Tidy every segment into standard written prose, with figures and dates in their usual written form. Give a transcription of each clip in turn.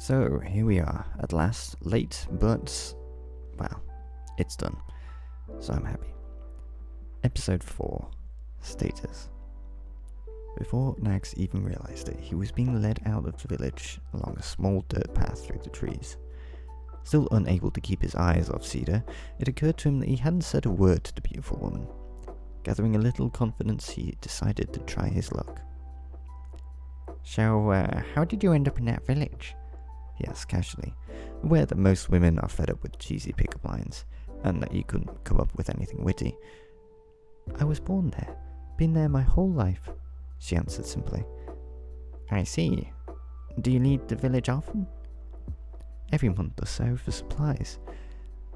So, here we are, at last, late, but, well, it's done, so I'm happy. Episode 4, Status. Before Nagzz even realised it, he was being led out of the village along a small dirt path through the trees. Still unable to keep his eyes off Cedar, it occurred to him that he hadn't said a word to the beautiful woman. Gathering a little confidence, he decided to try his luck. So, how did you end up in that village? He asked casually, aware that most women are fed up with cheesy pick-up lines, and that he couldn't come up with anything witty. I was born there. Been there my whole life, she answered simply. I see. Do you leave the village often? Every month or so for supplies.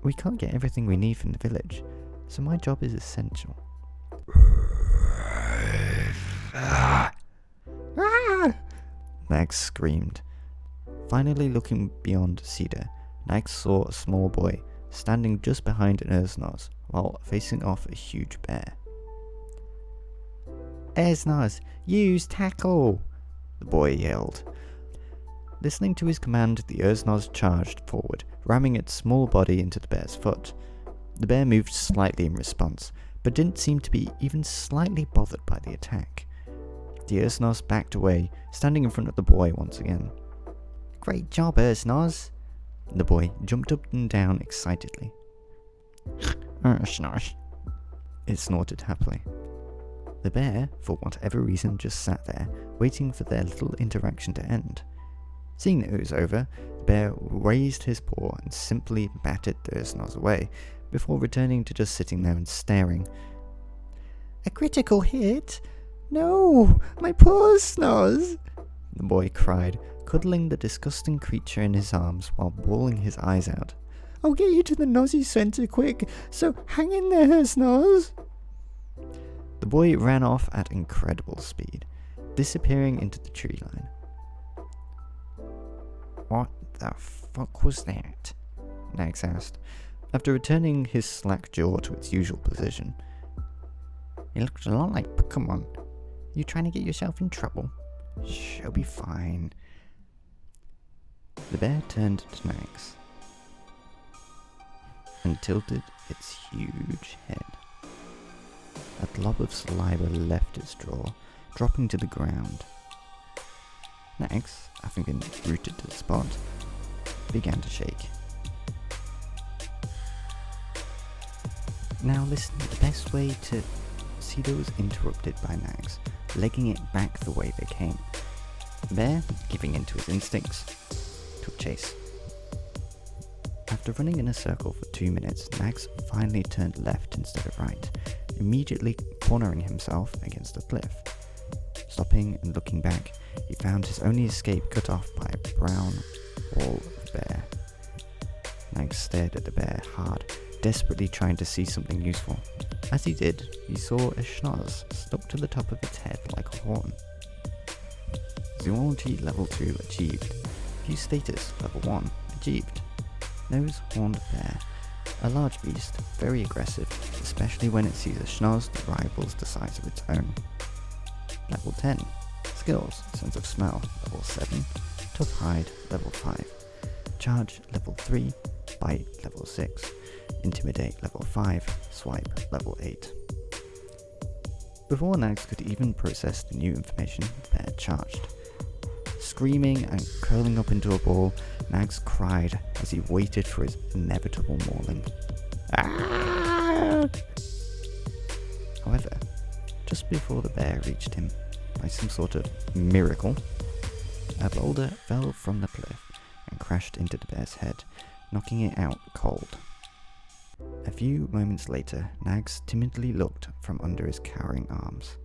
We can't get everything we need from the village, so my job is essential. Nagzz screamed. Finally looking beyond Cedar, Nagzz saw a small boy standing just behind an schnozz while facing off a huge bear. Schnozz, use tackle! The boy yelled. Listening to his command, the schnozz charged forward, ramming its small body into the bear's foot. The bear moved slightly in response, but didn't seem to be even slightly bothered by the attack. The schnozz backed away, standing in front of the boy once again. Great job, schnozz! The boy jumped up and down excitedly. Schnozz. It snorted happily. The bear, for whatever reason, just sat there, waiting for their little interaction to end. Seeing that it was over, the bear raised his paw and simply batted the schnozz away, before returning to just sitting there and staring. A critical hit? No, my poor schnozz! The boy cried, cuddling the disgusting creature in his arms while bawling his eyes out. I'll get you to the Nozzy Centre quick, so hang in there, schnozz! The boy ran off at incredible speed, disappearing into the tree line. What the fuck was that? Nagzz asked, after returning his slack jaw to its usual position. It looks a lot like Pokemon. You trying to get yourself in trouble? She'll be fine. The bear turned to Nagzz and tilted its huge head. A glob of saliva left its jaw, dropping to the ground. Nagzz, having been rooted to the spot, began to shake. Now listen, the best way to... Cedar was interrupted by Nagzz, legging it back the way they came. The bear, giving in to his instincts, took chase. After running in a circle for 2 minutes, Nagzz finally turned left instead of right, immediately cornering himself against a cliff. Stopping and looking back, he found his only escape cut off by a brown wall of bear. Nagzz stared at the bear hard, desperately trying to see something useful. As he did, he saw a schnozz stuck to the top of its head like a horn. Zoology level 2 achieved. View status level 1 achieved. Nose horned bear. A large beast, very aggressive, especially when it sees a schnozz that rivals the size of its own. Level 10. Skills, sense of smell, level 7. Tough hide, level 5. Charge, level 3. Bite, level 6. Intimidate, level 5. Swipe, level 8. Before Nagzz could even process the new information, the bear charged. Screaming and curling up into a ball, Nagzz cried as he waited for his inevitable mauling. Ah! However, just before the bear reached him, by some sort of miracle, a boulder fell from the cliff and crashed into the bear's head, knocking it out cold. A few moments later, Nagzz timidly looked from under his cowering arms.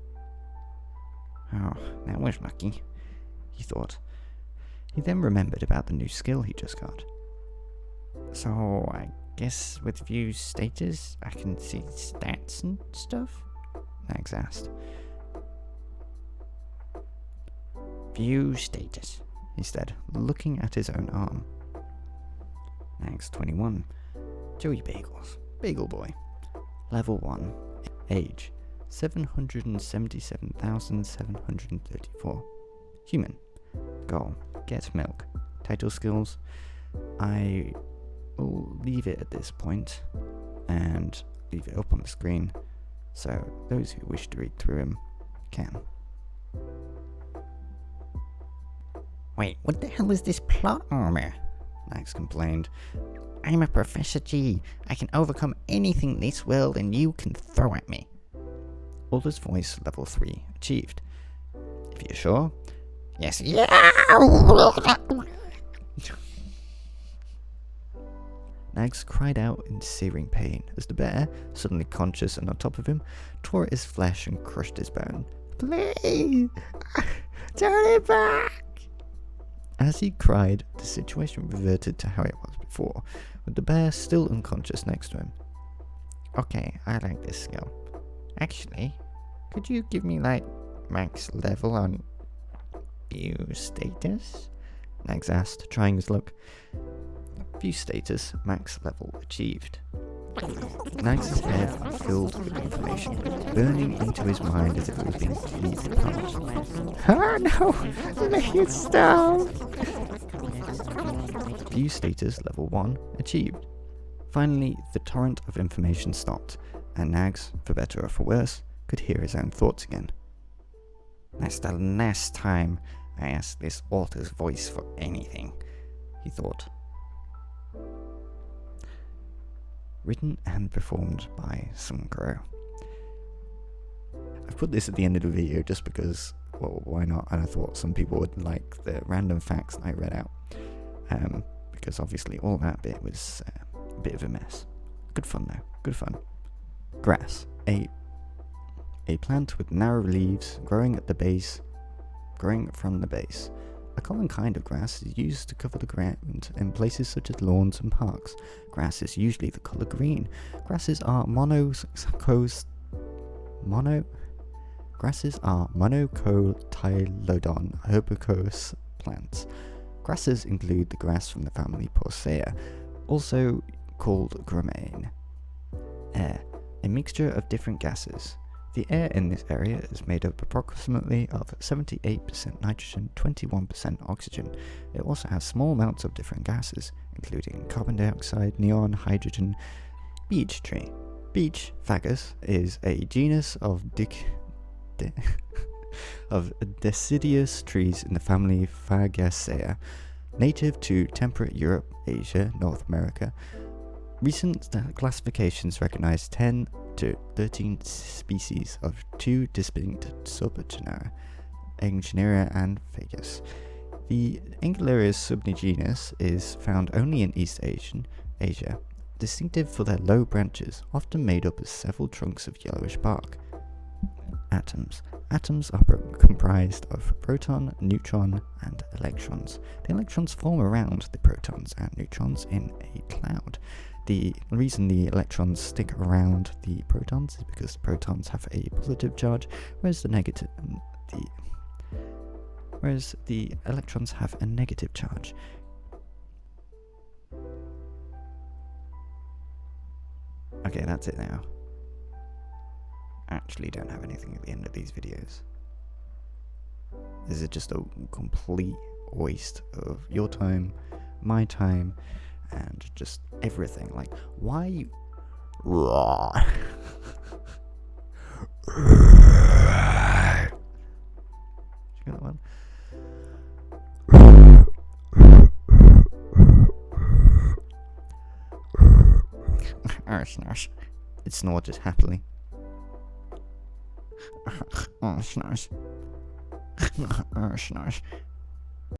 Oh, that was lucky, he thought. He then remembered about the new skill he just got. So, I guess with view status, I can see stats and stuff? Nagzz asked. View status, he said, looking at his own arm. Nagzz 21. Joey Bagels. Bagel Boy. Level 1. Age 777,734. Human. Goal. Get milk. title skills. I will leave it at this point and leave it up on the screen so those who wish to read through him can. Wait, what the hell is this plot armor? Nagzz complained. I'm a Professor G. I can overcome anything this world and you can throw at me. Alder's voice level 3 achieved. If you're sure. Yes, yeah! Nagzz cried out in searing pain as the bear, suddenly conscious and on top of him, tore at his flesh and crushed his bone. Please! Turn it back! As he cried, the situation reverted to how it was before, with the bear still unconscious next to him. Okay, I like this skill. Actually, could you give me like max level on view status? Nagzz asked, trying his luck. View status max level achieved. Nagzz's head filled with information, burning into his mind as if it was being heated apart. Oh no! Make it stop! View status level 1 achieved. Finally, the torrent of information stopped, and Nagzz, for better or for worse, could hear his own thoughts again. That's the last time I ask this author's voice for anything, he thought. Written and performed by some crow. I've put this at the end of the video just because, well, why not? And I thought some people would like the random facts I read out. Because obviously all that bit was a bit of a mess. Good fun though, good fun. Grass, a plant with narrow leaves growing from the base. A common kind of grass is used to cover the ground in places such as lawns and parks. Grass is usually the colour green. Grasses are monocotyledon herbaceous plants. Grasses include the grass from the family Porcea, also called gramineae. Air, a mixture of different gases. The air in this area is made up approximately of 78% nitrogen, 21% oxygen. It also has small amounts of different gases, including carbon dioxide, neon, hydrogen. Beech tree. Beech, Fagus, is a genus of deciduous trees in the family Fagaceae, native to temperate Europe, Asia, North America. Recent classifications recognize 10 to 13 species of 2 distinct subgenera, Angularia and Fagus. The Angularia subgenus is found only in East Asia, distinctive for their low branches, often made up of several trunks of yellowish bark. Atoms. Atoms are comprised of proton, neutron, and electrons. The electrons form around the protons and neutrons in a cloud. The reason the electrons stick around the protons is because the protons have a positive charge, whereas the electrons have a negative charge. Okay, that's it now. I actually don't have anything at the end of these videos. This is just a complete waste of your time, my time, and just everything. Like, why you... You got that one? It snorted happily. Schnozz.